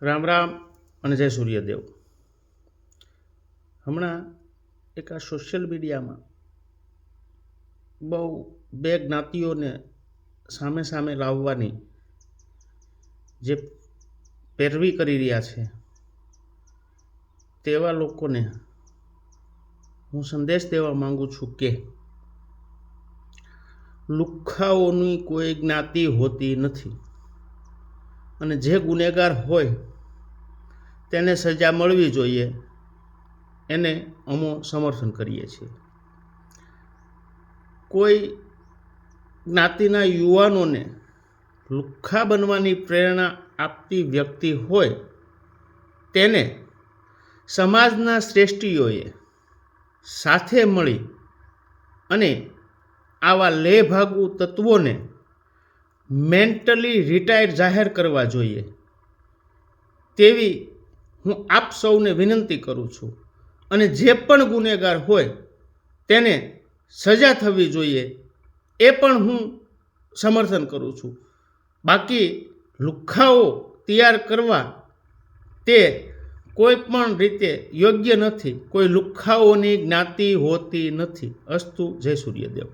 રામ રામ અને જય સૂર્યદેવ. હમણાં એક આ સોશિયલ મીડિયામાં બહુ બે જ્ઞાતિઓને સામે સામે લાવવાની જે પેરવી કરી રહ્યા છે તેવા લોકોને હું સંદેશ દેવા માંગુ છું કે લુખ્ખાઓની કોઈ જ્ઞાતિ હોતી નથી અને જે ગુનેગાર હોય તેને સજા મળવી જોઈએ, એને અમે સમર્થન કરીએ છીએ. કોઈ જ્ઞાતિના યુવાનોને લુખ્ખા બનવાની પ્રેરણા આપતી વ્યક્તિ હોય તેને સમાજના શ્રેષ્ઠીઓએ સાથે મળી અને આવા લેભાગુ તત્વોને મેન્ટલી રિટાયર્ડ જાહેર કરવા જોઈએ તેવી હું આપ સૌને વિનંતી કરું છું. અને જે પણ ગુનેગાર હોય તેને સજા થવી જોઈએ એ પણ હું સમર્થન કરું છું. બાકી લુખ્ખાઓ તૈયાર કરવા તે કોઈ પણ રીતે યોગ્ય નથી. કોઈ લુખ્ખાઓની જ્ઞાતિ હોતી નથી. અસ્તુ. જય સૂર્યદેવ.